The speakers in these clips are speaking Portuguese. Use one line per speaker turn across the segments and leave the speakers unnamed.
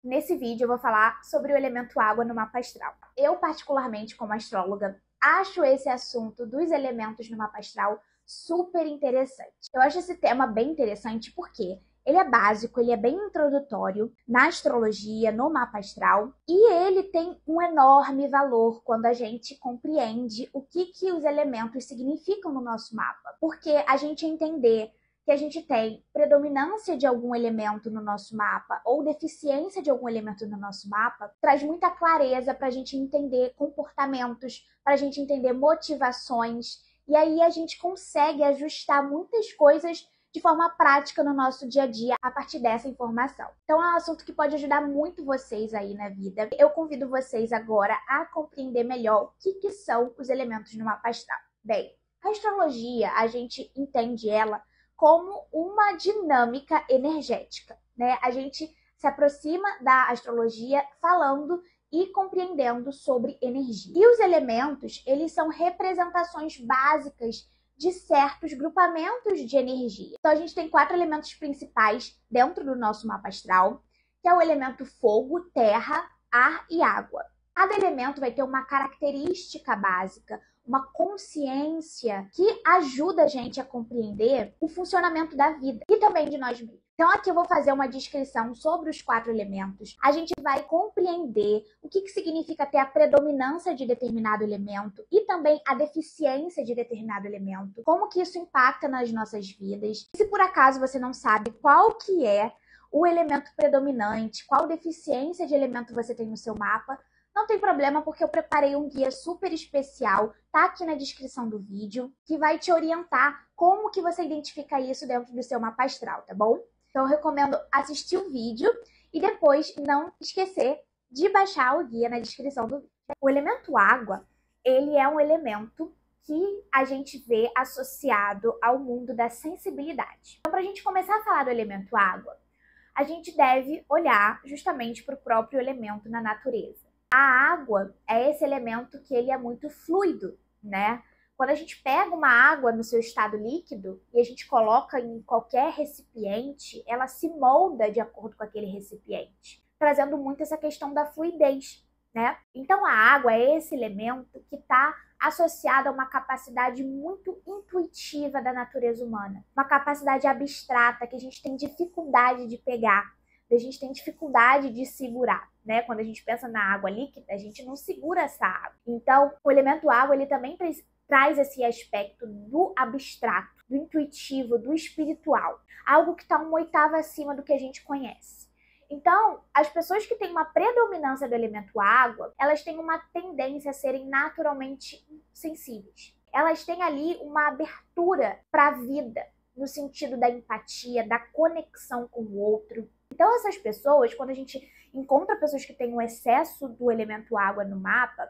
Nesse vídeo eu vou falar sobre o elemento água no mapa astral. Eu, particularmente, como astróloga, acho esse assunto dos elementos no mapa astral super interessante. Eu acho esse tema bem interessante porque ele é básico, ele é bem introdutório na astrologia, no mapa astral, e ele tem um enorme valor quando a gente compreende o que os elementos significam no nosso mapa. Porque a gente entender que a gente tem predominância de algum elemento no nosso mapa ou deficiência de algum elemento no nosso mapa, traz muita clareza para a gente entender comportamentos, para a gente entender motivações, e aí a gente consegue ajustar muitas coisas de forma prática no nosso dia a dia a partir dessa informação. Então é um assunto que pode ajudar muito vocês aí na vida. Eu convido vocês agora a compreender melhor o que são os elementos no mapa astral. Bem, a astrologia, a gente entende ela como uma dinâmica energética, né? A gente se aproxima da astrologia falando e compreendendo sobre energia. E os elementos, eles são representações básicas de certos grupamentos de energia. Então a gente tem 4 elementos principais dentro do nosso mapa astral, que é o elemento fogo, terra, ar e água. Cada elemento vai ter uma característica básica, uma consciência que ajuda a gente a compreender o funcionamento da vida e também de nós mesmos. Então aqui eu vou fazer uma descrição sobre os 4 elementos. A gente vai compreender o que significa ter a predominância de determinado elemento e também a deficiência de determinado elemento, como que isso impacta nas nossas vidas. E se por acaso você não sabe qual que é o elemento predominante, qual deficiência de elemento você tem no seu mapa, não tem problema, porque eu preparei um guia super especial, tá aqui na descrição do vídeo, que vai te orientar como que você identifica isso dentro do seu mapa astral, tá bom? Então eu recomendo assistir o vídeo e depois não esquecer de baixar o guia na descrição do vídeo. O elemento água, ele é um elemento que a gente vê associado ao mundo da sensibilidade. Então, para a gente começar a falar do elemento água, a gente deve olhar justamente para o próprio elemento na natureza. A água é esse elemento que ele é muito fluido, né? Quando a gente pega uma água no seu estado líquido e a gente coloca em qualquer recipiente, ela se molda de acordo com aquele recipiente, trazendo muito essa questão da fluidez, né? Então a água é esse elemento que está associado a uma capacidade muito intuitiva da natureza humana, uma capacidade abstrata que a gente tem dificuldade de pegar, a gente tem dificuldade de segurar, né? Quando a gente pensa na água líquida, a gente não segura essa água. Então, o elemento água, ele também traz esse aspecto do abstrato, do intuitivo, do espiritual, algo que está uma oitava acima do que a gente conhece. Então, as pessoas que têm uma predominância do elemento água, elas têm uma tendência a serem naturalmente sensíveis. Elas têm ali uma abertura para a vida, no sentido da empatia, da conexão com o outro. Então, essas pessoas, quando a gente encontra pessoas que têm um excesso do elemento água no mapa,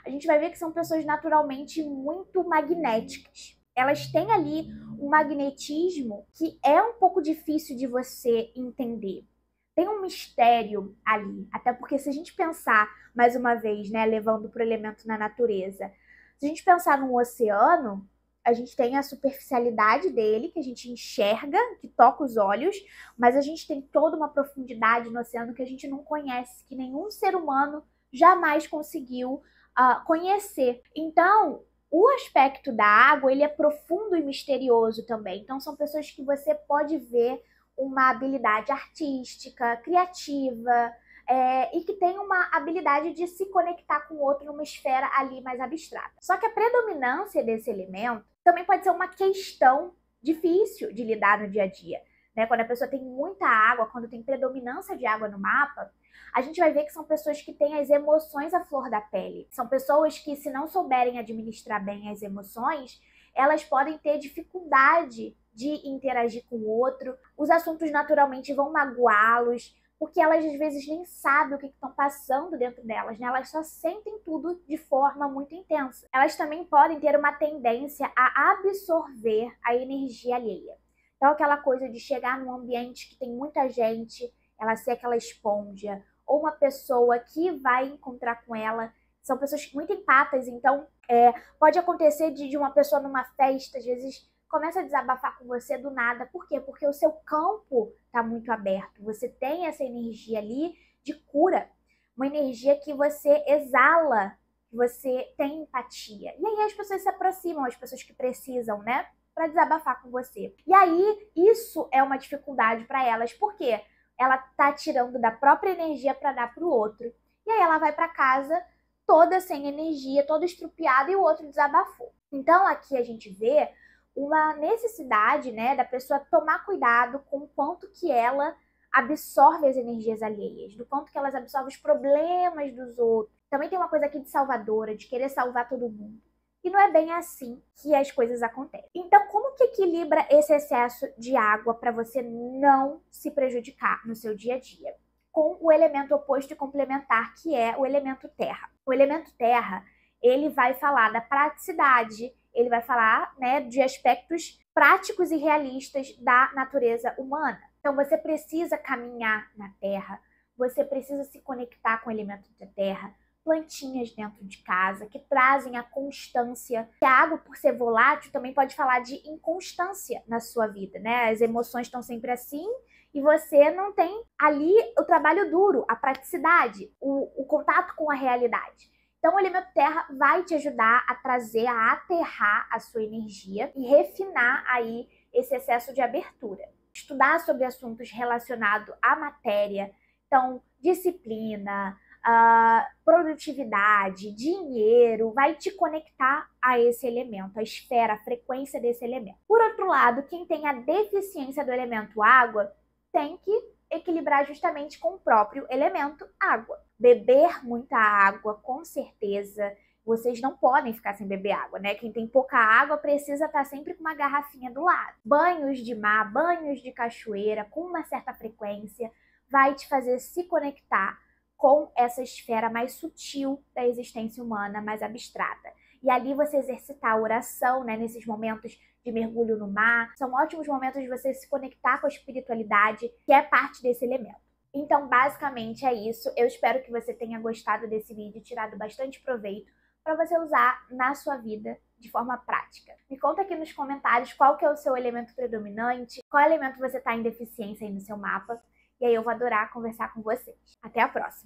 a gente vai ver que são pessoas naturalmente muito magnéticas. Elas têm ali um magnetismo que é um pouco difícil de você entender. Tem um mistério ali, até porque se a gente pensar, mais uma vez, né, levando para o elemento na natureza, se a gente pensar num oceano, a gente tem a superficialidade dele, que a gente enxerga, que toca os olhos, mas a gente tem toda uma profundidade no oceano que a gente não conhece, que nenhum ser humano jamais conseguiu conhecer. Então, o aspecto da água, ele é profundo e misterioso também. Então, são pessoas que você pode ver uma habilidade artística, criativa, e que tem uma habilidade de se conectar com o outro numa esfera ali mais abstrata. Só que a predominância desse elemento também pode ser uma questão difícil de lidar no dia a dia, né? Quando a pessoa tem muita água, quando tem predominância de água no mapa, a gente vai ver que são pessoas que têm as emoções à flor da pele. São pessoas que, se não souberem administrar bem as emoções, elas podem ter dificuldade de interagir com o outro, os assuntos naturalmente vão magoá-los, porque elas às vezes nem sabem o que estão passando dentro delas, né? Elas só sentem tudo de forma muito intensa. Elas também podem ter uma tendência a absorver a energia alheia. Então aquela coisa de chegar num ambiente que tem muita gente, ela ser aquela esponja, ou uma pessoa que vai encontrar com ela, são pessoas muito empatas, então pode acontecer de uma pessoa numa festa, às vezes começa a desabafar com você do nada. Por quê? Porque o seu campo está muito aberto. Você tem essa energia ali de cura, uma energia que você exala, que você tem empatia. E aí as pessoas se aproximam, as pessoas que precisam, né, para desabafar com você. E aí isso é uma dificuldade para elas, porque ela tá tirando da própria energia para dar para o outro. E aí ela vai para casa toda sem energia, toda estrupiada e o outro desabafou. Então aqui a gente vê uma necessidade, né, da pessoa tomar cuidado com o quanto que ela absorve as energias alheias, do quanto que elas absorvem os problemas dos outros. Também tem uma coisa aqui de salvadora, de querer salvar todo mundo. E não é bem assim que as coisas acontecem. Então, como que equilibra esse excesso de água para você não se prejudicar no seu dia a dia? Com o elemento oposto e complementar, que é o elemento terra. O elemento terra, ele vai falar da praticidade, ele vai falar, né, de aspectos práticos e realistas da natureza humana. Então você precisa caminhar na terra, você precisa se conectar com o elemento da terra, plantinhas dentro de casa que trazem a constância. A água, por ser volátil, também pode falar de inconstância na sua vida, né? As emoções estão sempre assim e você não tem ali o trabalho duro, a praticidade, o contato com a realidade. Então, o elemento terra vai te ajudar a trazer, a aterrar a sua energia e refinar aí esse excesso de abertura. Estudar sobre assuntos relacionados à matéria, então, disciplina, produtividade, dinheiro, vai te conectar a esse elemento, a esfera, a frequência desse elemento. Por outro lado, quem tem a deficiência do elemento água tem que equilibrar justamente com o próprio elemento água. Beber muita água, com certeza. Vocês não podem ficar sem beber água, né? Quem tem pouca água precisa estar sempre com uma garrafinha do lado. Banhos de mar, banhos de cachoeira, com uma certa frequência, vai te fazer se conectar com essa esfera mais sutil da existência humana, mais abstrata. E ali você exercitar a oração, né, nesses momentos de mergulho no mar, são ótimos momentos de você se conectar com a espiritualidade, que é parte desse elemento. Então, basicamente é isso. Eu espero que você tenha gostado desse vídeo, tirado bastante proveito para você usar na sua vida de forma prática. Me conta aqui nos comentários qual que é o seu elemento predominante, qual elemento você está em deficiência aí no seu mapa, e aí eu vou adorar conversar com vocês. Até a próxima!